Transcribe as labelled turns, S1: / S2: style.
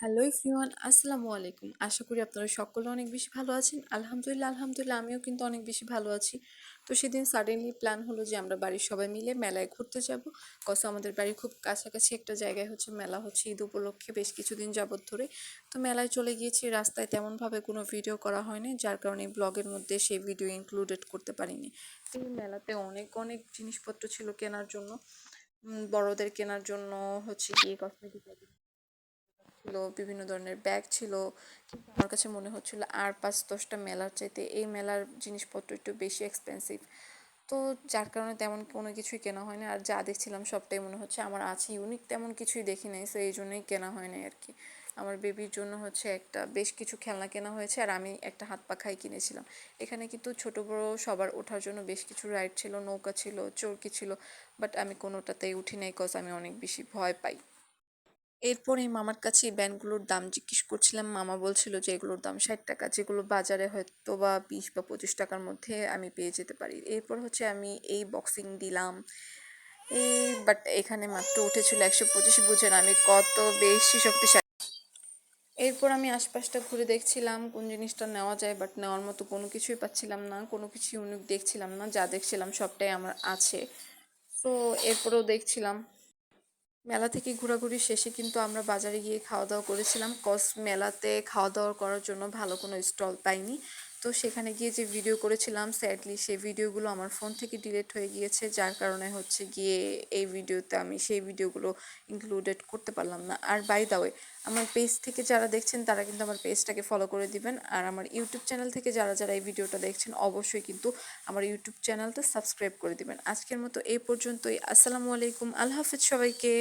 S1: Hello everyone, আসসালামু আলাইকুম। আশা করি আপনারা সকলে অনেক বেশি ভালো আছেন। আলহামদুলিল্লাহ আমিও কিন্তু অনেক বেশি ভালো আছি। তো সেদিন সাডেনলি প্ল্যান হলো যে আমরা বাড়ির সবাই মিলে মেলায় ঘুরতে যাব। কজ আমাদের বাড়ির খুব কাছাকাছি একটা জায়গায় হচ্ছে মেলা হচ্ছে ঈদ উপলক্ষে বেশ কিছুদিন যাবত ধরে। তো মেলায় চলে গিয়েছি, রাস্তায় তেমনভাবে কোনো ভিডিও করা হয়নি, যার কারণে ব্লগের মধ্যে সেই ভিডিও ইনক্লুডেড করতে পারিনি। তো এই মেলাতে অনেক অনেক জিনিসপত্র ছিল কেনার জন্য, বড়দের কেনার জন্য হচ্ছে গিয়ে কসমেটিক ছিল, বিভিন্ন ধরনের ব্যাগ ছিল। কিন্তু আমার কাছে মনে হচ্ছিল আর ৫-১০টা মেলার চাইতে এই মেলার জিনিসপত্র একটু বেশি এক্সপেন্সিভ। তো যার কারণে তেমন কোনো কিছুই কেনা হয়নি। আর যা দেখছিলাম সবটাই মনে হচ্ছে আমার আছে, ইউনিক তেমন কিছুই দেখি নাই, সো এই জন্যই কেনা হয় নাই আর কি। আমার বেবির জন্য হচ্ছে একটা বেশ কিছু খেলনা কেনা হয়েছে, আর আমি একটা হাত পাখাই কিনেছিলাম। এখানে কিন্তু ছোট বড় সবার ওঠার জন্য বেশ কিছু রাইড ছিল, নৌকা ছিল, চরকি ছিল, বাট আমি কোনোটাতেই উঠি নাই, কজ আমি অনেক বেশি ভয় পাই। এরপর এই মামার কাছে এই ব্যান্ডগুলোর দাম জিজ্ঞেস করছিলাম। মামা বলছিল যে এগুলোর দাম 60 টাকা, যেগুলো বাজারে হয়তো বা 20 বা 25 টাকার মধ্যে আমি পেয়ে যেতে পারি। এরপর হচ্ছে আমি এই বক্সিং দিলাম এই, বাট এখানে মাত্র উঠেছিল 125। বুঝেন আমি কত বেশি শক্তিশালী। এরপর আমি আশপাশটা ঘুরে দেখছিলাম কোন জিনিসটা নেওয়া যায়, বাট নেওয়ার মতো কোনো কিছুই পাচ্ছিলাম না, কোনো কিছু ইউনিক দেখছিলাম না। যা দেখছিলাম সবটাই আমার আছে। তো এরপরেও দেখছিলাম। মেলা থেকে ঘোরাঘুরি শেষে কিন্তু আমরা বাজারে গিয়ে খাওয়া দাওয়া করেছিলাম, কজ মেলাতে খাওয়া দাওয়া করার জন্য ভালো কোনো স্টল পাইনি। তো সেখানে গিয়ে যে ভিডিও করেছিলাম, স্যাডলি সেই ভিডিওগুলো আমার ফোন থেকে ডিলিট হয়ে গিয়েছে, যার কারণে হচ্ছে গিয়ে এই ভিডিওতে আমি সেই ভিডিওগুলো ইনক্লুডেড করতে পারলাম না। আর বাই দ্য ওয়ে, আমার পেজ থেকে যারা দেখছেন তারা কিন্তু আমার পেজটাকে ফলো করে দিবেন, আর আমার ইউটিউব চ্যানেল থেকে যারা যারা এই ভিডিওটা দেখছেন অবশ্যই কিন্তু আমার ইউটিউব চ্যানেলটা সাবস্ক্রাইব করে দিবেন। আজকের মতো এই পর্যন্তই। আসসালামু আলাইকুম, আল্লাহ হাফিজ সবাইকে।